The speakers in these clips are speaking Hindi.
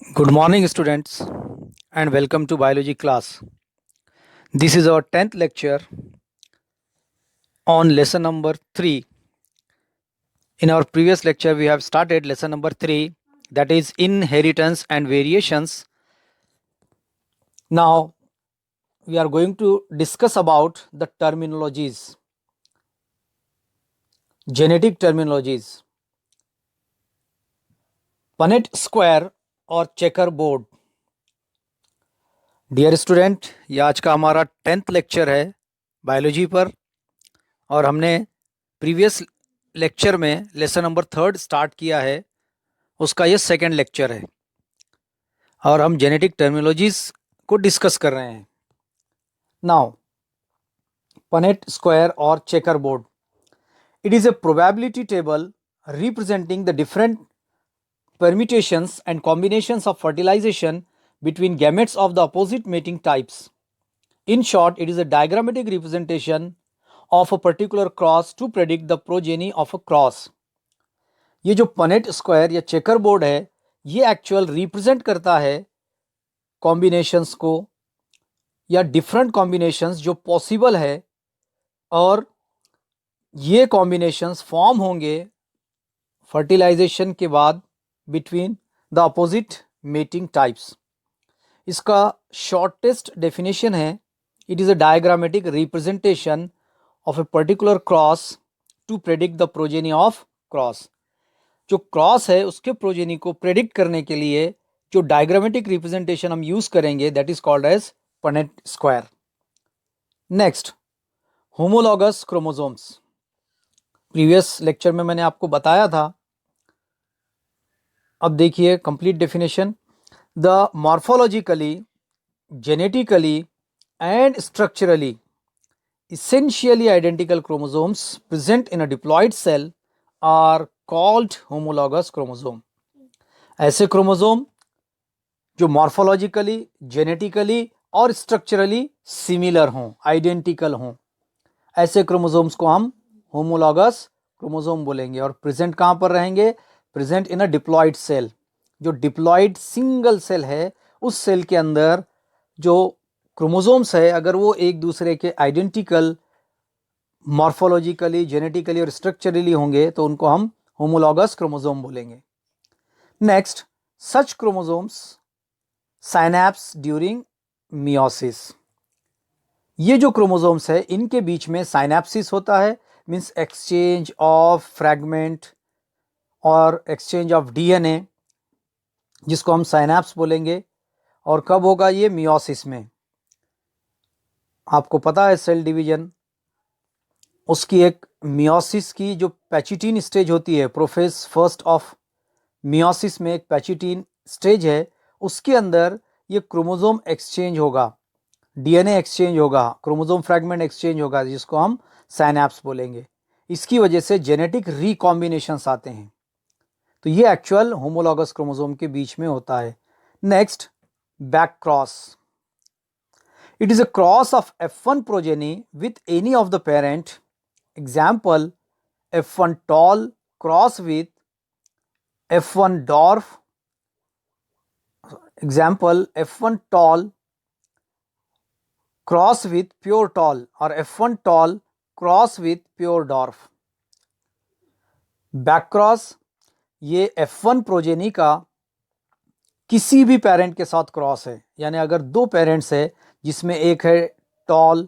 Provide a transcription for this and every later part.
Good morning, students, and welcome to biology class. This is our 10th lecture on lesson number 3. In our previous lecture, we have started lesson number 3, that is inheritance and variations. Now, we are going to discuss about the terminologies, genetic terminologies. Punnett square और चेकर बोर्ड. डियर स्टूडेंट, ये आज का हमारा 10th लेक्चर है बायोलॉजी पर और हमने प्रीवियस लेक्चर में लेसन नंबर 3 स्टार्ट किया है. उसका ये सेकंड लेक्चर है और हम जेनेटिक टर्मिनोलॉजीज को डिस्कस कर रहे हैं. नाउ, पनेट स्क्वायर और checker board. It is a probability table representing the different permutations and combinations of fertilization between gametes of the opposite mating types. In short, it is a diagrammatic representation of a particular cross to predict the progeny of a cross. ये जो पनेट स्क्वायर या चेकर बोर्ड है, ये एक्चुअल रिप्रेजेंट करता है कॉम्बिनेशंस को या डिफरेंट कॉम्बिनेशंस जो पॉसिबल है, और ये कॉम्बिनेशंस फॉर्म होंगे फर्टिलाइजेशन के बाद between the opposite mating types. इसका शॉर्टेस्ट डेफिनेशन है, it is a diagrammatic representation of a particular cross to predict the progeny of cross. जो क्रॉस है उसके प्रोजेनी को प्रेडिक्ट करने के लिए जो डायग्रामेटिक रिप्रेजेंटेशन हम यूज करेंगे, that is called as Punnett square. Next, homologous chromosomes. Previous lecture में मैंने आपको बताया था. अब देखिए complete definition. The morphologically, genetically and structurally essentially identical chromosomes present in a diploid cell are called homologous chromosome. ऐसे क्रोमोसोम जो मॉर्फोलॉजिकली, जेनेटिकली और स्ट्रक्चरली सिमिलर हों, आइडेंटिकल हों, ऐसे क्रोमोसोम्स को हम होमोलॉगस क्रोमोसोम बोलेंगे. और प्रेजेंट कहाँ पर रहेंगे? Present in a diploid cell. जो डिप्लॉइड सिंगल सेल है, उस सेल के अंदर जो क्रोमोसोम्स है, अगर वो एक दूसरे के आइडेंटिकल मॉर्फोलॉजिकली, जेनेटिकली और स्ट्रक्चरली होंगे तो उनको हम होमोलॉगस क्रोमोसोम बोलेंगे. नेक्स्ट, सच क्रोमोसोम्स साइनैप्स ड्यूरिंग मियोसिस. ये जो क्रोमोसोम्स है इनके बीच में साइनैप्सिस होता है, मीन्स एक्सचेंज ऑफ फ्रैगमेंट और एक्सचेंज ऑफ डीएनए, जिसको हम साइनैप्स बोलेंगे. और कब होगा ये? मियोसिस में. आपको पता है सेल डिवीजन, उसकी एक मियोसिस की जो पैचिटीन स्टेज होती है, प्रोफेज फर्स्ट ऑफ मियोसिस में एक पैचिटीन स्टेज है, उसके अंदर ये क्रोमोसोम एक्सचेंज होगा, डीएनए एक्सचेंज होगा, क्रोमोसोम फ्रैगमेंट एक्सचेंज होगा, जिसको हम साइनैप्स बोलेंगे. इसकी वजह से जेनेटिक रिकॉम्बिनेशंस आते हैं. तो ये एक्चुअल होमोलॉगस क्रोमोसोम के बीच में होता है. Next, back cross. It is a cross of F1 progeny with any of the parent. Example, F1 tall cross with F1 dwarf. Example, F1 tall cross with pure tall or F1 tall cross with pure dwarf. Back cross, ये F1 प्रोजेनी का किसी भी पेरेंट के साथ क्रॉस है. यानी अगर दो पेरेंट्स है जिसमें एक है टॉल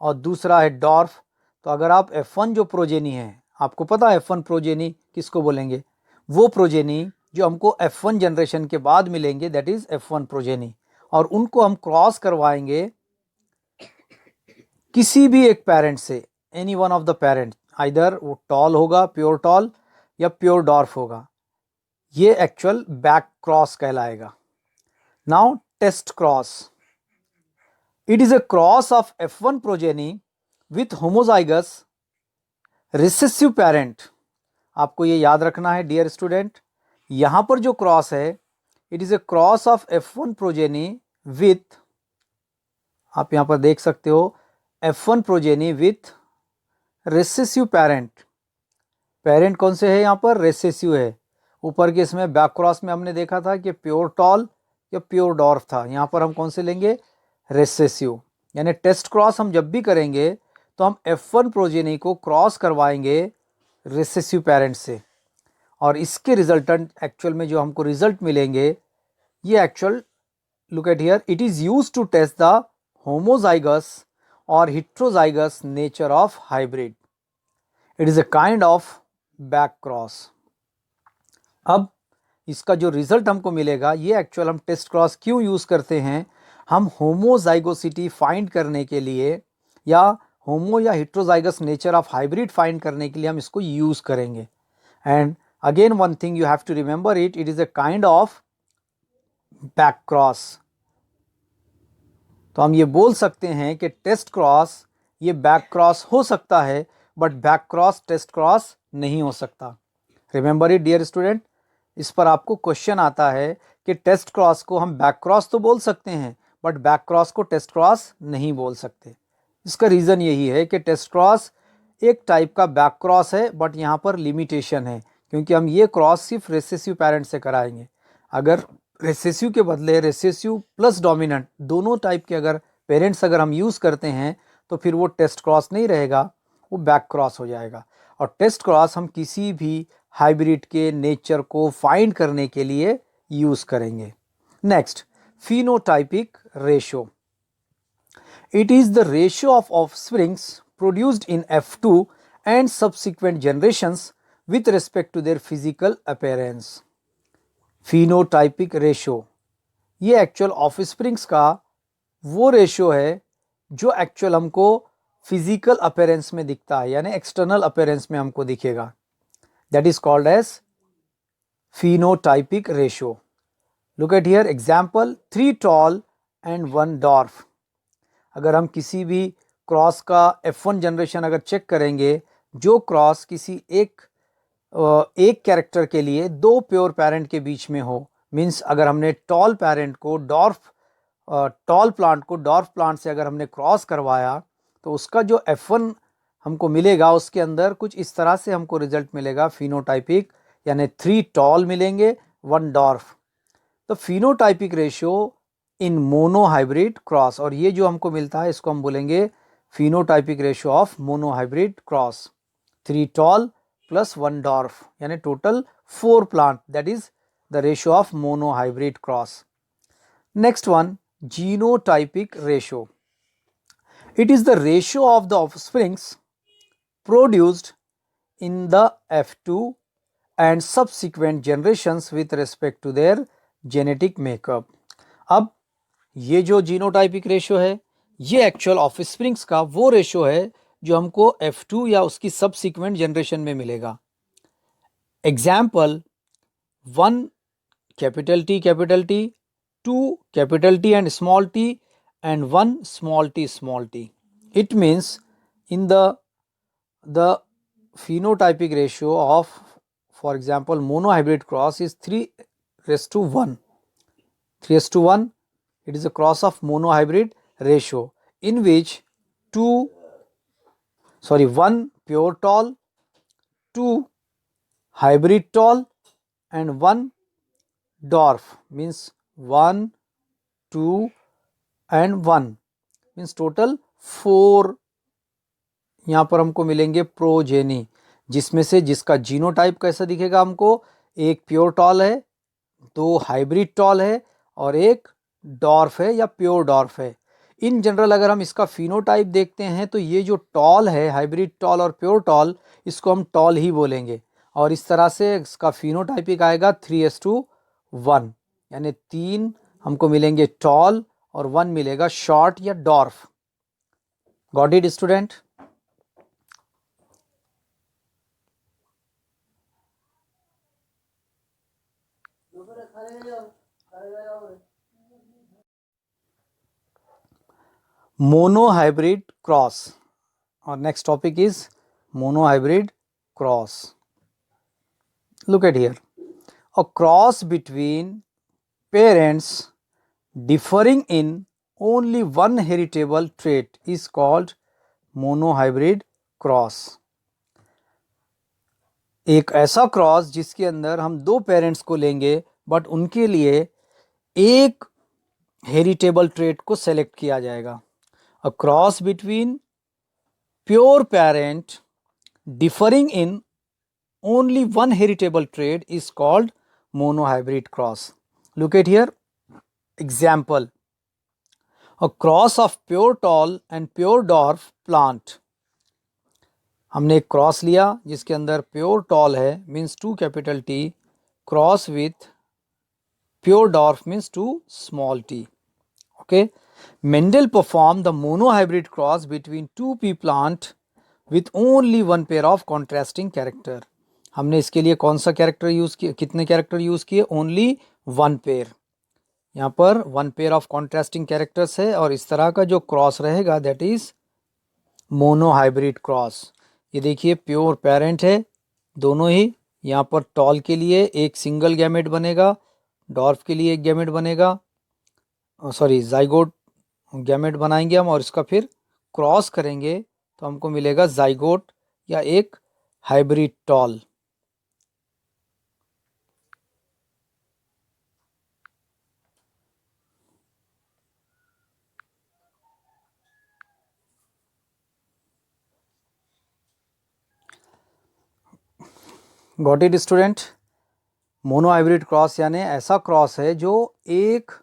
और दूसरा है डॉर्फ, तो अगर आप F1 जो प्रोजेनी है, आपको पता है F1 प्रोजेनी किसको बोलेंगे? वो प्रोजेनी जो हमको F1 जनरेशन के बाद मिलेंगे, दैट इज F1 प्रोजेनी. और उनको हम क्रॉस करवाएंगे किसी भी एक पेरेंट से, any one of the parent, either वो टॉल होगा, प्योर टॉल, या प्योर डॉर्फ होगा. ये एक्चुअल बैक क्रॉस कहलाएगा. Now, test cross. It is a cross of F1 progeny with homozygous recessive parent. आपको ये याद रखना है डियर स्टूडेंट. यहाँ पर जो क्रॉस है, it is a cross of F1 progeny with, आप यहाँ पर देख सकते हो, F1 progeny with recessive parent. Parent कौन से है यहाँ पर? रेसेसिव है. ऊपर के इसमें बैक क्रॉस में हमने देखा था कि प्योर टॉल या प्योर डॉर्फ था। यहाँ पर हम कौन से लेंगे, रेसेसिव। यानी टेस्ट क्रॉस हम जब भी करेंगे तो हम F1 प्रोजेनी को क्रॉस करवाएंगे रेसेसिव पेरेंट से, और इसके रिजल्टेंट एक्चुअल में जो हमको रिजल्ट मिलेंगे ये actual, look at here, it is used to test the homozygous और heterozygous nature of hybrid. It is a kind of back cross. अब इसका जो रिजल्ट हमको मिलेगा ये एक्चुअल हम टेस्ट क्रॉस क्यों यूज करते हैं, हम होमोजाइगोसिटी फाइंड करने के लिए या होमो या heterozygous nature of hybrid find करने के लिए हम इसको यूज करेंगे। And again one thing you have to remember, it is a kind of back cross. तो हम ये बोल सकते हैं कि टेस्ट क्रॉस ये बैक क्रॉस हो सकता है, but back cross test cross नहीं हो सकता। Remember it dear student. इस पर आपको क्वेश्चन आता है कि टेस्ट क्रॉस को हम बैक क्रॉस तो बोल सकते हैं, बट बैक क्रॉस को टेस्ट क्रॉस नहीं बोल सकते। इसका रीज़न यही है कि टेस्ट क्रॉस एक टाइप का बैक क्रॉस है, बट यहाँ पर लिमिटेशन है, क्योंकि हम ये क्रॉस सिर्फ रेसेसिव पेरेंट से कराएंगे। अगर रेसेसिव के बदले रेसेसिव प्लस डोमिनेंट दोनों टाइप के अगर पेरेंट्स अगर हम यूज़ करते हैं तो फिर वो टेस्ट क्रॉस नहीं रहेगा, वो बैक क्रॉस हो जाएगा। और टेस्ट क्रॉस हम किसी भी हाइब्रिड के नेचर को फाइंड करने के लिए यूज़ करेंगे। Next, phenotypic ratio. It is the ratio of offsprings produced in F2 and subsequent generations with respect to their physical appearance. Phenotypic ratio ये एक्चुअल ऑफस्प्रिंग्स का वो रेशियो है जो एक्चुअल हमको फिजिकल अपीयरेंस में दिखता है, यानी एक्सटर्नल अपीयरेंस में हमको दिखेगा। That is called as phenotypic ratio. Look at here example, 3 tall and 1 dwarf. अगर हम किसी भी क्रॉस का F1 जनरेशन अगर चेक करेंगे, जो क्रॉस किसी एक कैरेक्टर के लिए दो प्योर पेरेंट के बीच में हो, मीन्स अगर हमने टॉल पेरेंट को टॉल प्लांट को डॉर्फ प्लांट से अगर हमने क्रॉस करवाया तो उसका जो F1 हमको मिलेगा उसके अंदर कुछ इस तरह से हमको रिजल्ट मिलेगा फिनोटाइपिक, यानी 3 टॉल मिलेंगे 1 डॉर्फ। तो phenotypic ratio in mono hybrid cross, और ये जो हमको मिलता है इसको हम बोलेंगे phenotypic ratio of mono hybrid cross. 3 tall plus 1 dwarf यानी total 4 plant, that is the ratio of mono hybrid cross. Next one, genotypic ratio. It is the ratio of the offsprings produced in the F2 and subsequent generations with respect to their genetic makeup. अब ये जो जीनोटाइपिक रेशियो है ये एक्चुअल ऑफस्प्रिंग्स का वो रेशियो है जो हमको F2 या उसकी सबसिक्वेंट जनरेशन में मिलेगा। Example, 1 capital T, 2 capital T and small t, and 1 small t. It means in the phenotypic ratio of, for example, monohybrid cross is 3:1. 3:1, it is a cross of monohybrid ratio in which 1 pure tall, 2 hybrid tall and 1 dwarf, means 1, 2 and 1, means total 4 यहाँ पर हमको मिलेंगे प्रोजेनी, जिसमें से जिसका जीनोटाइप कैसा दिखेगा हमको, एक प्योर टॉल है, 2 हाइब्रिड टॉल है और एक डॉर्फ है या प्योर डॉर्फ है। इन जनरल अगर हम इसका फिनोटाइप देखते हैं तो ये जो टॉल है, हाइब्रिड टॉल और प्योर टॉल, इसको हम टॉल ही बोलेंगे, और इस तरह से इसका फिनोटाइपिक आएगा 3:1, यानी 3 हमको मिलेंगे टॉल और 1 मिलेगा शॉर्ट या dwarf. Got it student? Monohybrid cross. Our next topic is monohybrid cross. Look at here. A cross between parents differing in only one heritable trait is called monohybrid cross. एक ऐसा क्रॉस जिसके अंदर हम दो पेरेंट्स को लेंगे बट उनके लिए एक हेरिटेबल ट्रेट को सेलेक्ट किया जाएगा. A cross between pure parent differing in only one heritable trait is called monohybrid cross. Look at here. Example. A cross of pure tall and pure dwarf plant. हमने एक क्रॉस लिया जिसके अंदर प्योर टॉल है means 2 capital T cross with pure dwarf means 2 small T. Okay. Mendel performed the monohybrid cross between two pea plant with only one pair of contrasting character. हमने इसके लिए कौन सा कैरेक्टर यूज किया, कितने कैरेक्टर यूज किए? Only one pair. यहाँ पर one pair of contrasting characters है और इस तरह का जो क्रॉस रहेगा दैट इज मोनोहाइब्रिड क्रॉस. ये देखिए प्योर पेरेंट है दोनों ही. यहाँ पर टॉल के लिए एक सिंगल गैमेट बनेगा, डॉर्फ के लिए एक गैमेट बनेगा, सॉरी जाइगोट गैमेट बनाएंगे हम और इसका फिर क्रॉस करेंगे तो हमको मिलेगा जाइगोट या एक hybrid tall. Got it student? Mono hybrid cross यानी ऐसा क्रॉस है जो एक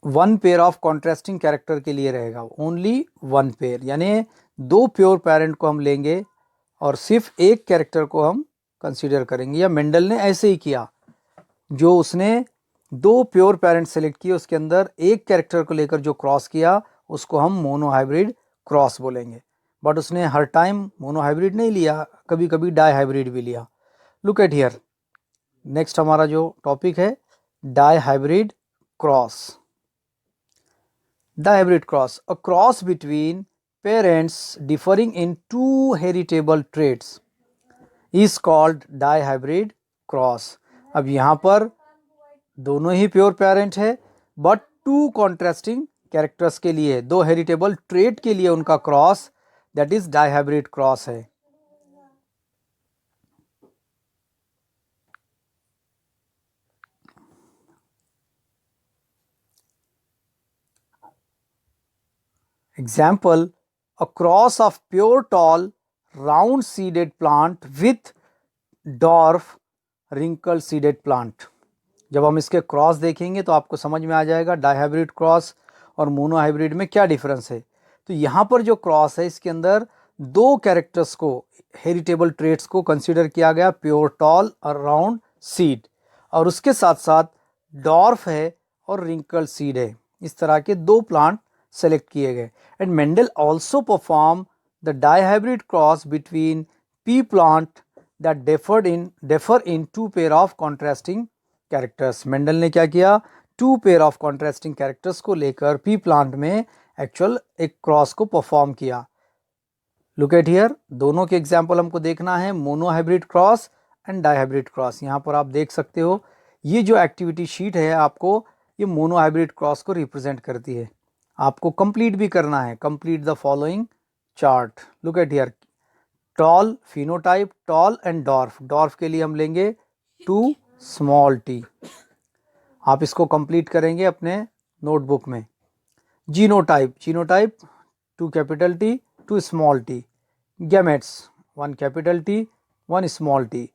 one pair of contrasting character के लिए रहेगा. ओनली वन पेयर यानी दो प्योर पेरेंट को हम लेंगे और सिर्फ एक कैरेक्टर को हम कंसीडर करेंगे. या मेंडल ने ऐसे ही किया, जो उसने दो प्योर पेरेंट सेलेक्ट किए उसके अंदर एक कैरेक्टर को लेकर जो क्रॉस किया उसको हम मोनो हाइब्रिड क्रॉस बोलेंगे. बट उसने हर टाइम मोनो हाइब्रिड नहीं लिया, कभी कभी डाई हाइब्रिड भी लिया. Look at here. नेक्स्ट हमारा जो टॉपिक है die hybrid cross. Dihybrid cross, a cross between parents differing in two heritable traits is called dihybrid cross. अब यहाँ पर दोनों ही प्योर पेरेंट है बट टू कॉन्ट्रास्टिंग कैरेक्टर्स के लिए, दो हेरिटेबल ट्रेट के लिए उनका cross that is dihybrid cross है. Example, a cross of pure tall round seeded plant with dwarf wrinkled seeded plant. जब हम इसके क्रॉस देखेंगे तो आपको समझ में आ जाएगा डाइहाइब्रिड क्रॉस और मोनो हाइब्रिड में क्या डिफरेंस है. तो यहाँ पर जो क्रॉस है इसके अंदर दो कैरेक्टर्स को, हेरिटेबल ट्रेट्स को कंसीडर किया गया, प्योर टॉल और राउंड सीड, और उसके साथ साथ डॉर्फ है और रिंकल सीड है. इस तरह के दो प्लांट सेलेक्ट किए गए. And Mendel also perform the dihybrid cross between pea plant that differ in two pair of contrasting characters. Mendel ने क्या किया? Two pair of contrasting characters को लेकर पी प्लांट में एक्चुअल एक क्रॉस को परफॉर्म किया. Look at here. दोनों के एग्जाम्पल हमको देखना है, mono hybrid cross and dihybrid cross. यहाँ पर आप देख सकते हो ये जो एक्टिविटी शीट है आपको ये मोनो हाइब्रिड क्रॉस को रिप्रेजेंट करती है. आपको कंप्लीट भी करना है. Complete the following chart. Look at here. Tall phenotype, tall and dwarf. Dwarf के लिए हम लेंगे 2 स्मॉल टी. आप इसको कंप्लीट करेंगे अपने नोटबुक में. Genotype, genotype 2 capital T 2 small T. Gametes 1 capital T 1 small T.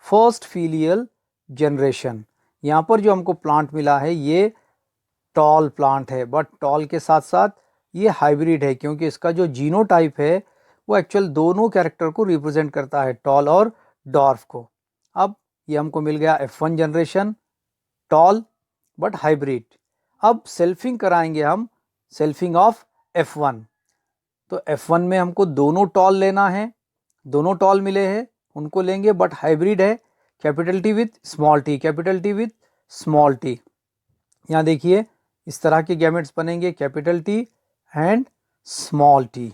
First filial generation. यहाँ पर जो हमको प्लांट मिला है ये टॉल प्लांट है बट टॉल के साथ साथ ये हाइब्रिड है क्योंकि इसका जो जीनोटाइप है वो एक्चुअल दोनों कैरेक्टर को रिप्रेजेंट करता है, टॉल और डॉर्फ को. अब ये हमको मिल गया F1 generation, tall but hybrid. अब सेल्फिंग कराएंगे हम, सेल्फिंग ऑफ F1. तो F1 में हमको दोनों टॉल लेना है, दोनों टॉल मिले हैं उनको लेंगे बट हाइब्रिड है, capital T with small T, capital T with small T. यहाँ देखिए इस तरह के गैमेट्स बनेंगे, capital T and small T.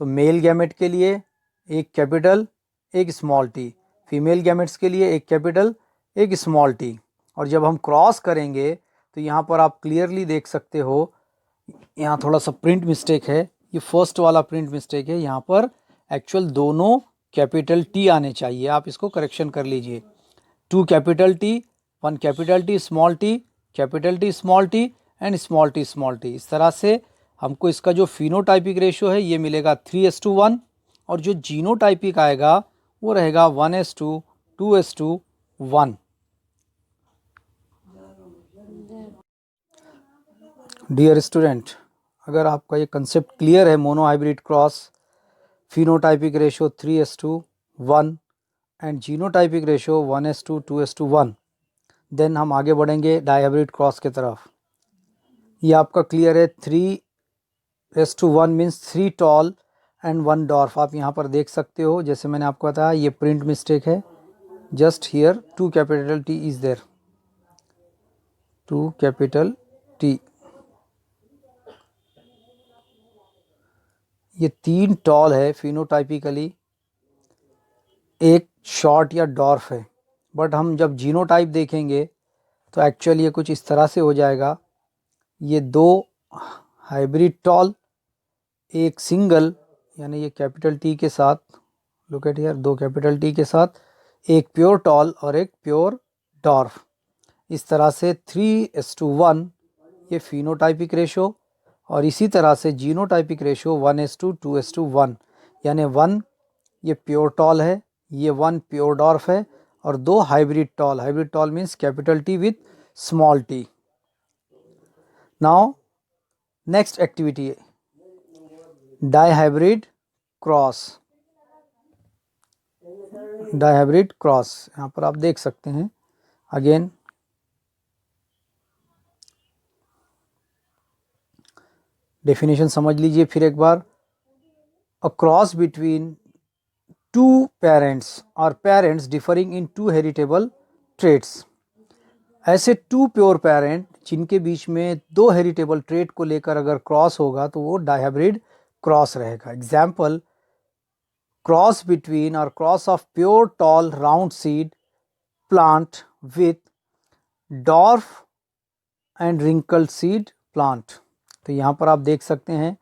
तो मेल गैमेट के लिए एक कैपिटल एक स्मॉल टी, फीमेल गैमेट्स के लिए एक कैपिटल एक स्मॉल टी. और जब हम क्रॉस करेंगे तो यहाँ पर आप क्लियरली देख सकते हो, यहाँ थोड़ा सा प्रिंट मिस्टेक है, ये फर्स्ट वाला प्रिंट मिस्टेक है. यहाँ पर एक्चुअल दोनों कैपिटल टी आने चाहिए, आप इसको करेक्शन कर लीजिए। 2 capital T, 1 capital T small T, capital T small T and small T small T. इस तरह से हमको इसका जो फिनोटाइपिक रेशियो है ये मिलेगा 3:1, और जो जीनोटाइपिक आएगा वो रहेगा 1:2, 2:1। डियर स्टूडेंट, अगर आपका ये कंसेप्ट क्लियर है, mono hybrid cross, phenotypic ratio 3:1 and genotypic ratio 1:2, 2:1, then हम आगे बढ़ेंगे डाइहाइब्रिड क्रॉस की तरफ। ये आपका क्लियर है, 3:1 मीन्स 3 टॉल एंड 1 डॉर्फ। आप यहाँ पर देख सकते हो, जैसे मैंने आपको बताया ये प्रिंट मिस्टेक है, just here 2 capital T is there, 2 capital T. ये 3 टॉल है फिनोटाइपिकली, एक शॉर्ट या डॉर्फ है, बट हम जब जीनोटाइप देखेंगे तो एक्चुअली ये कुछ इस तरह से हो जाएगा। ये 2 हाइब्रिड टॉल, एक सिंगल यानी ये कैपिटल टी के साथ, look at here, 2 capital T के साथ एक प्योर टॉल और एक प्योर डॉर्फ। इस तरह से 3:1 ये फिनोटाइपिक रेशो, और इसी तरह से जीनोटाइपिक रेशो 1:2, 2:1, यानी 1 ये प्योर टॉल है, ये 1 प्योर डॉर्फ है, और 2 hybrid tall. Hybrid tall means capital T with small T. Now next activity, dihybrid cross. Dihybrid cross यहाँ पर आप देख सकते हैं, अगेन डेफिनेशन समझ लीजिए फिर एक बार। अ क्रॉस बिटवीन 2 पेरेंट्स और पेरेंट्स डिफरिंग इन 2 हेरिटेबल ट्रेट्स। ऐसे 2 प्योर पेरेंट जिनके बीच में 2 हेरिटेबल ट्रेट को लेकर अगर क्रॉस होगा तो वो डाइहाइब्रिड क्रॉस रहेगा। एग्जाम्पल, क्रॉस बिटवीन और cross of pure tall round seed plant with dwarf and wrinkled seed plant. तो यहाँ पर आप देख सकते हैं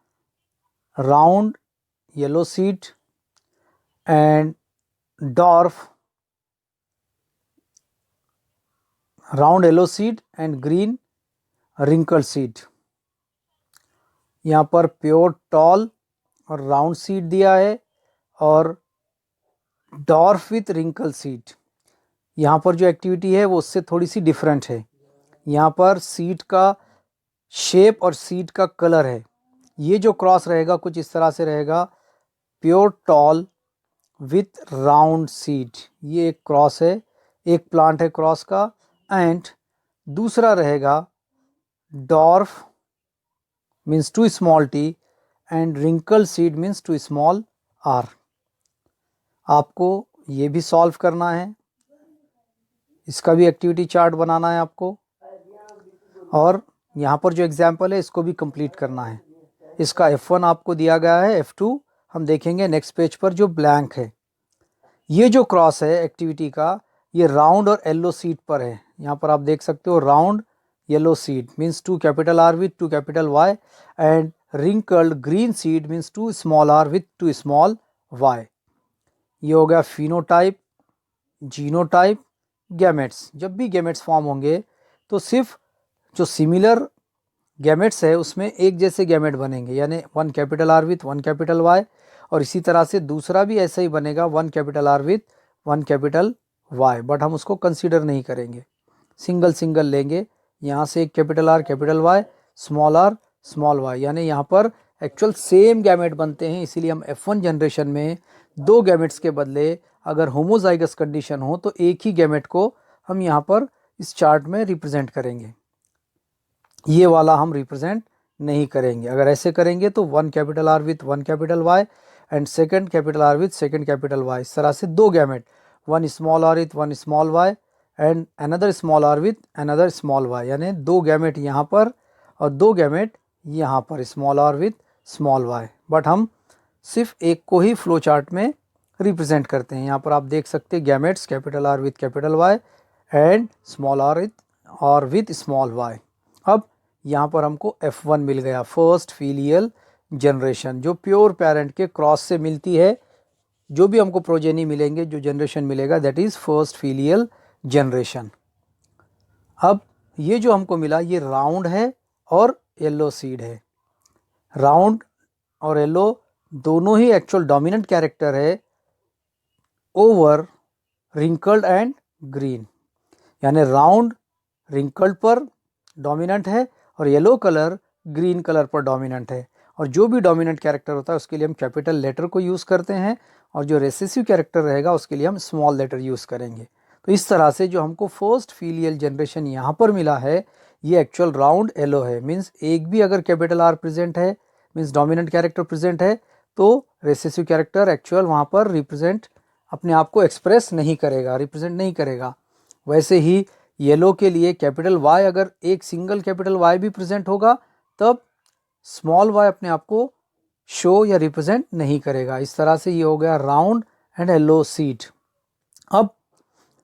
round yellow seed and dwarf, round yellow seed and green wrinkle seed. यहाँ पर प्योर टॉल और राउंड सीड दिया है और डॉर्फ विथ रिंकल सीड। यहाँ पर जो एक्टिविटी है वो उससे थोड़ी सी डिफरेंट है। यहाँ पर सीड का शेप और सीड का कलर है। ये जो क्रॉस रहेगा कुछ इस तरह से रहेगा, pure tall with round seed, ये एक क्रॉस है, एक प्लांट है क्रॉस का। एंड दूसरा रहेगा dwarf means 2 small T and wrinkle seed means 2 small R. आपको ये भी सॉल्व करना है, इसका भी एक्टिविटी चार्ट बनाना है आपको, और यहाँ पर जो एग्जाम्पल है इसको भी कंप्लीट करना है। इसका F1 आपको दिया गया है, F2 हम देखेंगे नेक्स्ट पेज पर जो ब्लैंक है। ये जो क्रॉस है एक्टिविटी का, ये राउंड और येलो सीड पर है। यहाँ पर आप देख सकते हो round yellow seed means 2 capital R with 2 capital Y and wrinkled green seed means 2 small r with 2 small y। ये हो गया फिनोटाइप, जीनोटाइप, गैमेट्स। जब भी गैमेट्स फॉर्म होंगे तो सिर्फ जो सिमिलर गैमेट्स है उसमें एक जैसे गैमेट बनेंगे, यानी 1 capital R with 1 capital Y, और इसी तरह से दूसरा भी ऐसा ही बनेगा 1 capital R with 1 capital Y, but हम उसको कंसीडर नहीं करेंगे, सिंगल सिंगल लेंगे। यहाँ से एक capital R capital Y, small r small y, यानी यहाँ पर एक्चुअल सेम गैमेट बनते हैं। इसीलिए हम F1 जनरेशन में 2 गैमेट्स के बदले अगर होमोजाइगस कंडीशन हो तो एक ही गैमेट को हम यहाँ पर इस चार्ट में रिप्रेजेंट करेंगे, ये वाला हम रिप्रेजेंट नहीं करेंगे। अगर ऐसे करेंगे तो 1 capital R with 1 capital Y and second capital R with second capital Y, इस तरह से 2 gamete, 1 small r with 1 small y and another small r with another small y, यानी 2 गैमेट यहाँ पर और 2 गैमेट यहाँ पर, small r with small y। But हम सिर्फ एक को ही फ्लो चार्ट में रिप्रेजेंट करते हैं। यहाँ पर आप देख सकते हैं gametes capital R with capital Y and small r with small y। अब यहाँ पर हमको F1 मिल गया, फर्स्ट फीलियल जनरेशन, जो प्योर पेरेंट के क्रॉस से मिलती है जो भी हमको प्रोजेनी मिलेंगे, जो जनरेशन मिलेगा, that is first filial generation. अब ये जो हमको मिला ये राउंड है और येलो सीड है। राउंड और येलो दोनों ही एक्चुअल डोमिनेंट कैरेक्टर है ओवर रिंकल्ड एंड ग्रीन, यानी राउंड रिंकल्ड पर डोमिनेंट है और येलो कलर ग्रीन कलर पर डोमिनेंट है। और जो भी डोमिनेंट कैरेक्टर होता है उसके लिए हम कैपिटल लेटर को यूज़ करते हैं, और जो रेसेसिव कैरेक्टर रहेगा उसके लिए हम स्मॉल लेटर यूज़ करेंगे। तो इस तरह से जो हमको फर्स्ट फीलियल जनरेशन यहाँ पर मिला है ये एक्चुअल राउंड येलो है। मीन्स एक भी अगर कैपिटल आर प्रेजेंट है, मीन्स डोमिनेंट कैरेक्टर प्रेजेंट है, तो रेसेसिव कैरेक्टर एक्चुअल वहाँ पर रिप्रेजेंट अपने आप को एक्सप्रेस नहीं करेगा, रिप्रेजेंट नहीं करेगा। वैसे ही येलो के लिए कैपिटल वाई, अगर एक सिंगल कैपिटल वाई भी प्रेजेंट होगा तब स्मॉल वाई अपने आप को शो या रिप्रेजेंट नहीं करेगा। इस तरह से ये हो गया राउंड एंड येलो सीड। अब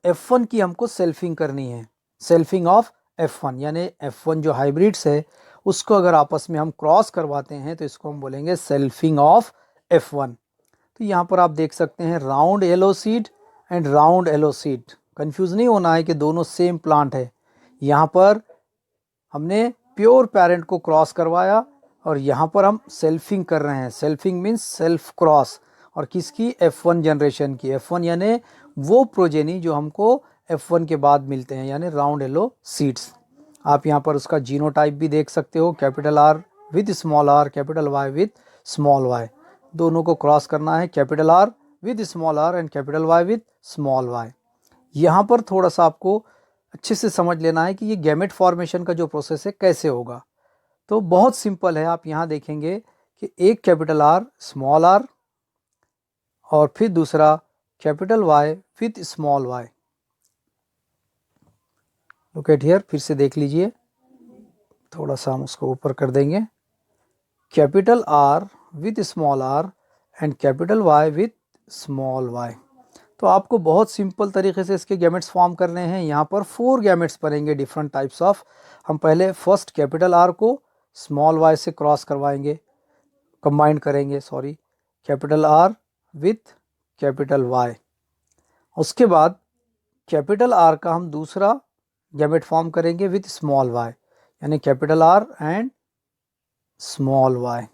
F1 की हमको सेल्फिंग करनी है, सेल्फिंग ऑफ F1, यानी F1 जो हाइब्रिड्स है उसको अगर आपस में हम क्रॉस करवाते हैं तो इसको हम बोलेंगे सेल्फिंग ऑफ F1। तो यहाँ पर आप देख सकते हैं round yellow seed and round yellow seed. Confuse नहीं होना है कि दोनों सेम प्लांट है। यहाँ पर हमने प्योर पेरेंट को क्रॉस करवाया और यहाँ पर हम सेल्फिंग कर रहे हैं। सेल्फिंग मीन्स सेल्फ क्रॉस, और किसकी? F1 जनरेशन की। F1 यानी वो प्रोजेनी जो हमको F1 के बाद मिलते हैं, यानी राउंड येलो सीड्स। आप यहाँ पर उसका जीनोटाइप भी देख सकते हो, capital R with small R, capital Y with small Y, दोनों को क्रॉस करना है, capital R with small R and capital Y with small Y. यहाँ पर थोड़ा सा आपको अच्छे से समझ लेना है कि ये गैमेट फॉर्मेशन का जो प्रोसेस है कैसे होगा। तो बहुत सिंपल है, आप यहाँ देखेंगे कि एक कैपिटल आर स्मॉल आर और फिर दूसरा capital Y with small Y. Look at here, फिर से देख लीजिए, थोड़ा सा हम उसको ऊपर कर देंगे। Capital R with small R and capital Y with small Y. तो आपको बहुत सिंपल तरीके से इसके गैमेट्स फॉर्म करने हैं। यहाँ पर 4 गैमेट्स बनेंगे डिफरेंट टाइप्स ऑफ। हम पहले फर्स्ट कैपिटल आर को स्मॉल वाई से क्रॉस करवाएंगे, कंबाइन करेंगे, sorry, capital R with capital Y. उसके बाद कैपिटल आर का हम दूसरा गैमेट फॉर्म करेंगे विथ स्मॉल वाई, यानी capital R and small Y.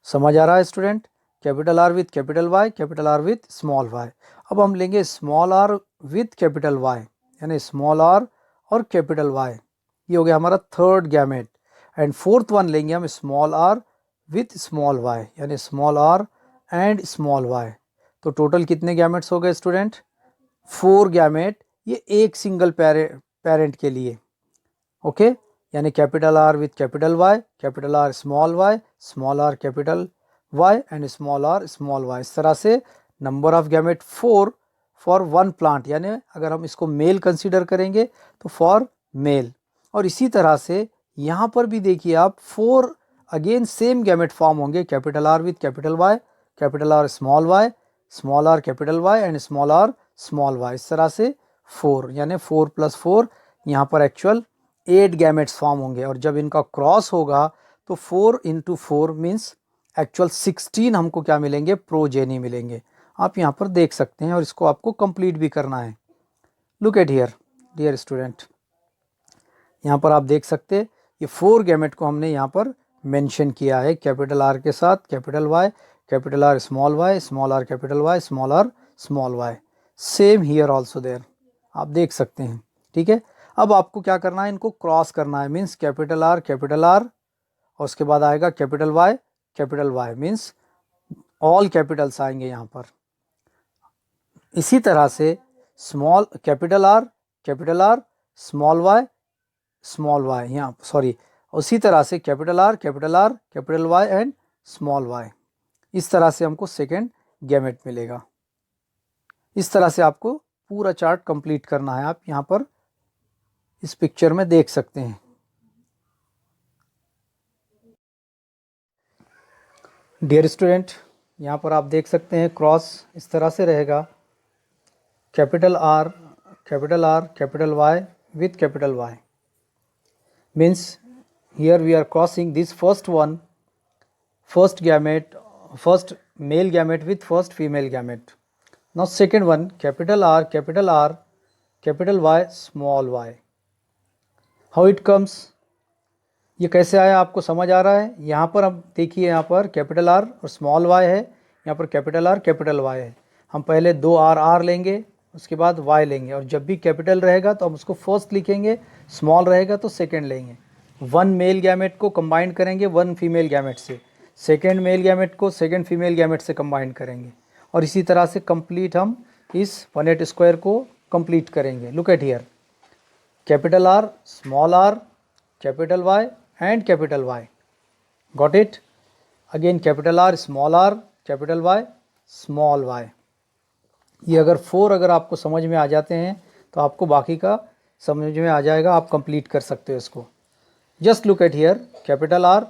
समझ आ रहा है student? Capital R with capital Y, capital R with small Y. अब हम लेंगे small R with capital Y, यानी स्मॉल आर और कैपिटल वाई। ये हो गया हमारा third gamete. And fourth one लेंगे हम small R with small Y, यानी small R and small Y. तो टोटल कितने गैमेट्स हो गए स्टूडेंट? 4 गैमेट, ये एक सिंगल पेरेंट के लिए। ओके, यानी capital R with capital Y, capital R small Y, small R capital Y and small R small Y. इस तरह से number of gamete 4 for one plant, यानी अगर हम इसको मेल कंसीडर करेंगे तो फॉर मेल। और इसी तरह से यहाँ पर भी देखिए आप 4 अगेन सेम गैमेट फॉर्म होंगे, capital R with capital Y, capital R small Y, small R capital Y and small R small Y. इस तरह से 4, यानी 4 + 4 यहाँ पर एक्चुअल 8 गैमेट्स फॉर्म होंगे। और जब इनका क्रॉस होगा तो 4 × 4 मीन्स एक्चुअल 16 हमको क्या मिलेंगे? प्रोजेनी मिलेंगे। आप यहाँ पर देख सकते हैं और इसको आपको कंप्लीट भी करना है। Look at here dear student, यहाँ पर आप देख सकते हैं ये 4 गैमेट को हमने यहाँ पर मेंशन किया है, कैपिटल आर के साथ capital Y, capital R small Y, small R capital Y, small R small Y. Same here also there, आप देख सकते हैं। ठीक है, अब आपको क्या करना है? इनको क्रॉस करना है। मीन्स कैपिटल आर और उसके बाद आएगा capital Y means all capitals आएंगे यहाँ पर। इसी तरह से small capital R small Y, यहाँ सॉरी, उसी तरह से capital R capital Y and small Y. इस तरह से हमको सेकेंड गैमेट मिलेगा। इस तरह से आपको पूरा चार्ट कंप्लीट करना है। आप यहाँ पर इस पिक्चर में देख सकते हैं। डियर स्टूडेंट, यहाँ पर आप देख सकते हैं क्रॉस इस तरह से रहेगा, capital R capital Y with capital Y. Means here we are crossing this first one, first gamete, first male gamete with first female gamete. Now second one, capital R, capital R, capital Y, small y. How it comes? ये कैसे आया आपको समझ आ रहा है? यहाँ पर हम देखिए, यहाँ पर कैपिटल आर और स्मॉल वाई है, यहाँ पर कैपिटल आर कैपिटल वाई है. हम पहले दो आर लेंगे, उसके बाद वाई लेंगे, और जब भी कैपिटल रहेगा तो हम उसको फर्स्ट लिखेंगे, स्मॉल रहेगा तो सेकंड लेंगे. वन मेल गैमेट को कंबाइन करेंगे वन फीमेल गैमेट से, सेकंड मेल गैमेट को सेकंड फीमेल गैमेट से कंबाइन करेंगे, और इसी तरह से कंप्लीट हम इस 1/8 स्क्वायर को कंप्लीट करेंगे. Look at here, capital R, small R, capital Y and capital Y. Got it? Again capital R, small r, capital Y, small y. ये अगर 4 अगर आपको समझ में आ जाते हैं तो आपको बाकी का समझ में आ जाएगा, आप कंप्लीट कर सकते हो इसको. Just look at here, capital R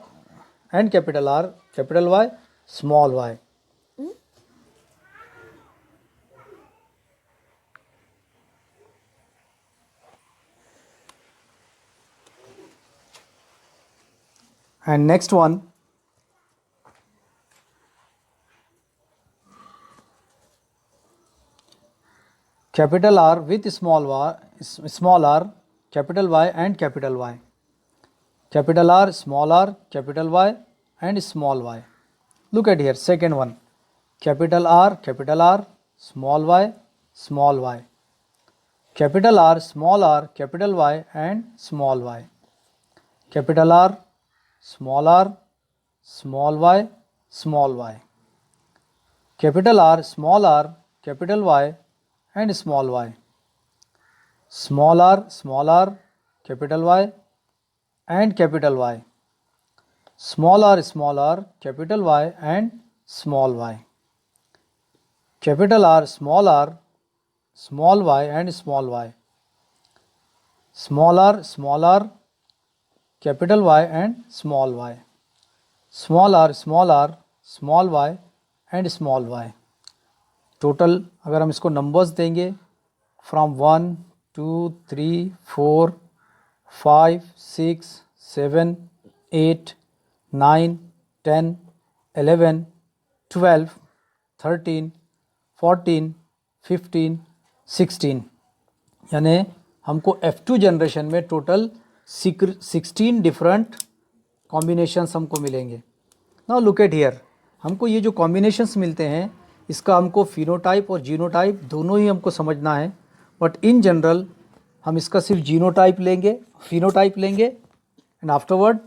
and capital R, capital Y, small y. And next one, capital R with small r, capital Y and capital Y. Capital R, small r, capital Y and small y. Look at here, second one, capital R, small y, small y. Capital R, small r, capital Y and small y. Capital R, small r, small y, small y. Capital R, small r, capital Y and small y. Small r, capital Y and capital Y. Small r, capital Y and small y. Capital R, small y and small y. Small r, capital Y and small y. Small r, small y and small y. Total अगर हम इसको नंबर्स देंगे, फ्रॉम 1 2 3 4 5 6 7 8 9 10 11 12 13 14 15 16, यानी हमको F2 जनरेशन में टोटल 16 डिफरेंट कॉम्बिनेशंस हमको मिलेंगे. नाउ लुक एट हियर, हमको ये जो कॉम्बिनेशंस मिलते हैं इसका हमको फिनोटाइप और जीनोटाइप दोनों ही हमको समझना है, बट इन जनरल हम इसका सिर्फ जीनोटाइप लेंगे, फिनोटाइप लेंगे, एंड आफ्टरवर्ड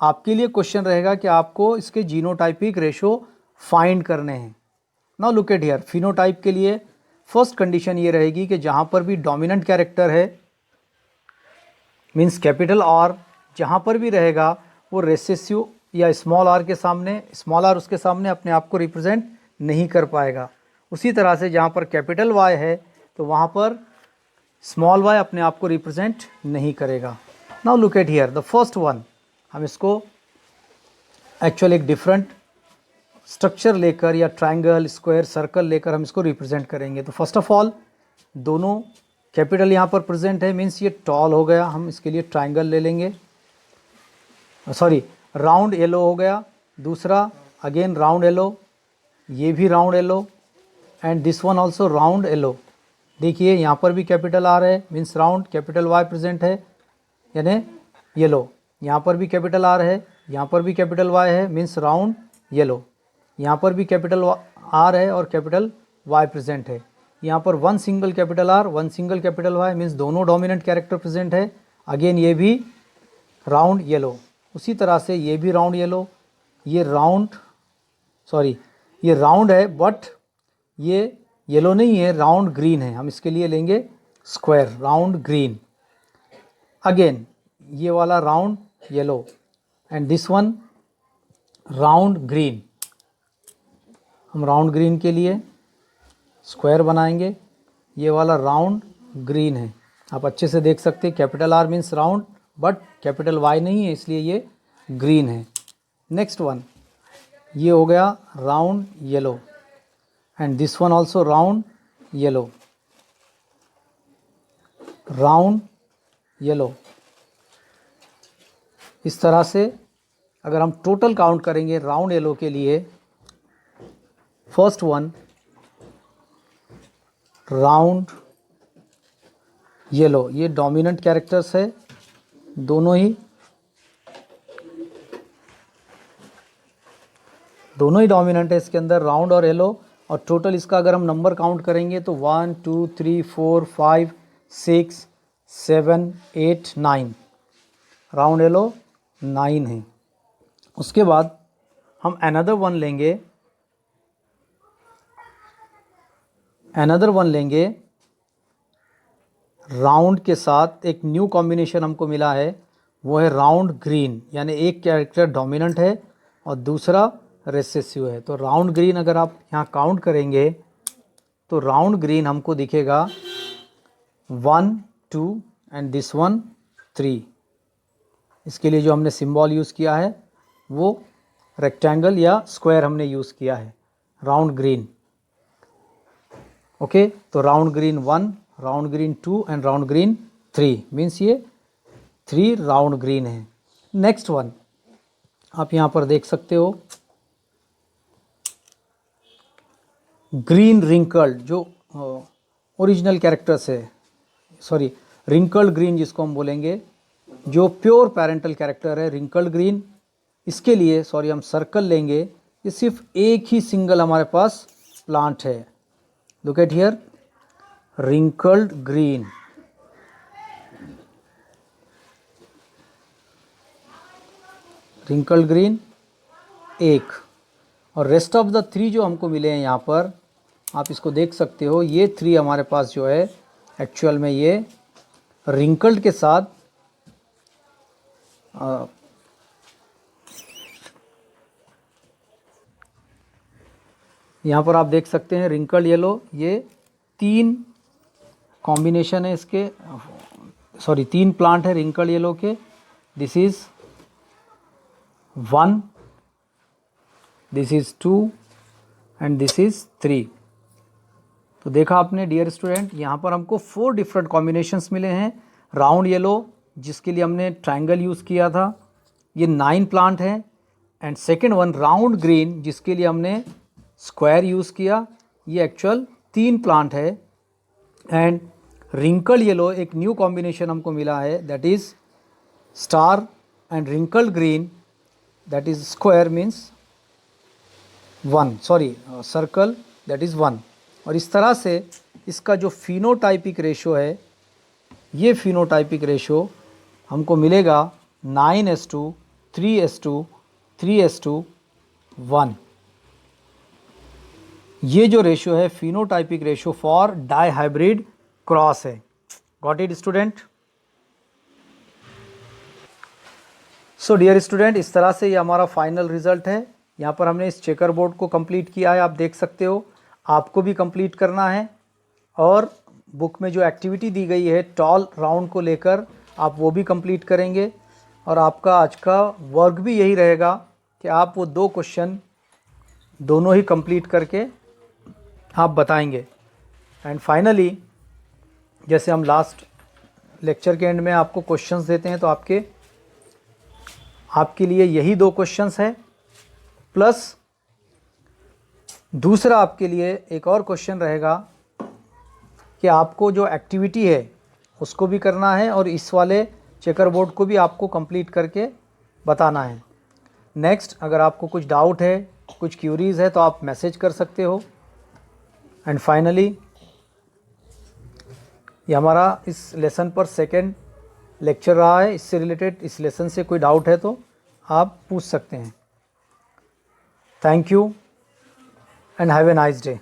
आपके लिए क्वेश्चन रहेगा कि आपको इसके जीनोटाइपिक रेशो फाइंड करने हैं. Now look at here, phenotype के लिए फर्स्ट कंडीशन ये रहेगी कि जहाँ पर भी डोमिनेंट कैरेक्टर है, मीन्स कैपिटल आर, जहाँ पर भी रहेगा वो रेसेसिव या स्मॉल आर के सामने, स्मॉल आर उसके सामने अपने आप को रिप्रेजेंट नहीं कर पाएगा. उसी तरह से जहाँ पर कैपिटल वाई है तो वहाँ पर स्मॉल वाई अपने आप को रिप्रेजेंट नहीं करेगा. Now look at here, the first one, हम इसको एक्चुअल एक डिफरेंट स्ट्रक्चर लेकर या ट्रायंगल, स्क्वायर, सर्कल लेकर हम इसको रिप्रेजेंट करेंगे. तो फर्स्ट ऑफ ऑल दोनों कैपिटल यहाँ पर प्रेजेंट है, मीन्स ये टॉल हो गया, हम इसके लिए ट्रायंगल ले लेंगे, सॉरी राउंड येलो हो गया. दूसरा अगेन राउंड येलो, ये भी round yellow, and this one also round yellow. देखिए यहाँ पर भी कैपिटल आर है, means round, capital Y present है यानी येलो. यहाँ पर भी कैपिटल आर है, यहाँ पर भी कैपिटल वाई है, मीन्स राउंड येलो. यहाँ पर भी कैपिटल आर है और कैपिटल वाई प्रेजेंट है. यहाँ पर one single capital R, one single capital Y, means दोनों डोमिनेंट कैरेक्टर प्रेजेंट है. अगेन ये भी राउंड येलो. उसी तरह से ये भी राउंड येलो, ये राउंड, सॉरी ये राउंड है बट ये येलो नहीं है, राउंड ग्रीन है, हम इसके लिए लेंगे स्क्वायर, राउंड ग्रीन. अगेन ये वाला round yellow and this one round green. हम राउंड ग्रीन के लिए स्क्वायर बनाएंगे, ये वाला राउंड ग्रीन है. आप अच्छे से देख सकते हैं, capital R means round but capital Y नहीं है, इसलिए ये ग्रीन है. नेक्स्ट वन, ये हो गया round yellow and this one also round yellow, round yellow. इस तरह से अगर हम टोटल काउंट करेंगे राउंड येलो के लिए फर्स्ट वन राउंड येलो, ये डोमिनेंट कैरेक्टर्स है, दोनों ही डोमिनेंट है इसके अंदर, राउंड और येलो। और टोटल इसका अगर हम नंबर काउंट करेंगे तो 1 2 3 4 5 6 7 8 9, राउंड येलो 9 है। उसके बाद हम अनदर वन लेंगे, राउंड के साथ एक न्यू कॉम्बिनेशन हमको मिला है, वो है राउंड ग्रीन, यानी एक कैरेक्टर डोमिनेंट है और दूसरा रेसेसिव है। तो राउंड ग्रीन अगर आप यहाँ काउंट करेंगे तो राउंड ग्रीन हमको दिखेगा 1 2 एंड दिस वन 3। इसके लिए जो हमने सिंबल यूज़ किया है वो रेक्टेंगल या स्क्वायर हमने यूज़ किया है, राउंड ग्रीन। ओके, तो round green 1, round green 2 and round green 3, means ये 3 राउंड ग्रीन है। नेक्स्ट वन आप यहाँ पर देख सकते हो, ग्रीन रिंकल्ड, जो ओरिजिनल कैरेक्टर्स है, सॉरी रिंकल्ड ग्रीन जिसको हम बोलेंगे, जो प्योर पेरेंटल कैरेक्टर है रिंकल्ड ग्रीन। इसके लिए सॉरी हम सर्कल लेंगे, ये सिर्फ एक ही सिंगल हमारे पास प्लांट है। Look at here, wrinkled green, wrinkled green एक, और रेस्ट ऑफ द 3 जो हमको मिले हैं यहाँ पर आप इसको देख सकते हो, ये 3 हमारे पास जो है एक्चुअल में ये रिंकल्ड के साथ यहाँ पर आप देख सकते हैं रिंकल्ड येलो, ये 3 कॉम्बिनेशन है इसके, सॉरी 3 प्लांट है रिंकल्ड येलो के। This is 1, this is 2 and this is 3। तो देखा आपने डियर स्टूडेंट, यहाँ पर हमको 4 डिफरेंट कॉम्बिनेशंस मिले हैं। राउंड येलो जिसके लिए हमने ट्रायंगल यूज़ किया था, ये 9 प्लांट हैं। And second one round green जिसके लिए हमने स्क्वायर यूज़ किया, ये एक्चुअल 3 प्लांट है। एंड रिंकल्ड येलो एक न्यू कॉम्बिनेशन हमको मिला है, that is star and wrinkled green, that is square means 1, sorry circle that is 1। और इस तरह से इसका जो फिनोटाइपिक रेशो है, ये फिनोटाइपिक रेशो हमको मिलेगा 9:2, 3:2, 3:1। ये जो रेशो है phenotypic ratio for di hybrid cross है। Got it student? So dear student, इस तरह से ये हमारा फाइनल रिजल्ट है। यहाँ पर हमने इस चेकर बोर्ड को कंप्लीट किया है, आप देख सकते हो। आपको भी कंप्लीट करना है और बुक में जो एक्टिविटी दी गई है टॉल राउंड को लेकर, आप वो भी कंप्लीट करेंगे। और आपका आज का वर्क भी यही रहेगा कि आप वो 2 क्वेश्चन दोनों ही कंप्लीट करके आप बताएंगे। एंड फाइनली जैसे हम लास्ट लेक्चर के एंड में आपको क्वेश्चंस देते हैं, तो आपके लिए यही 2 क्वेश्चंस हैं, प्लस दूसरा आपके लिए एक और क्वेश्चन रहेगा कि आपको जो एक्टिविटी है उसको भी करना है और इस वाले चेकर बोर्ड को भी आपको कंप्लीट करके बताना है। नेक्स्ट, अगर आपको कुछ डाउट है, कुछ क्यूरीज है, तो आप मैसेज कर सकते हो। एंड फाइनली ये हमारा इस लेसन पर सेकंड लेक्चर रहा है। इससे रिलेटेड इस लेसन से कोई डाउट है तो आप पूछ सकते हैं। Thank you and have a nice day.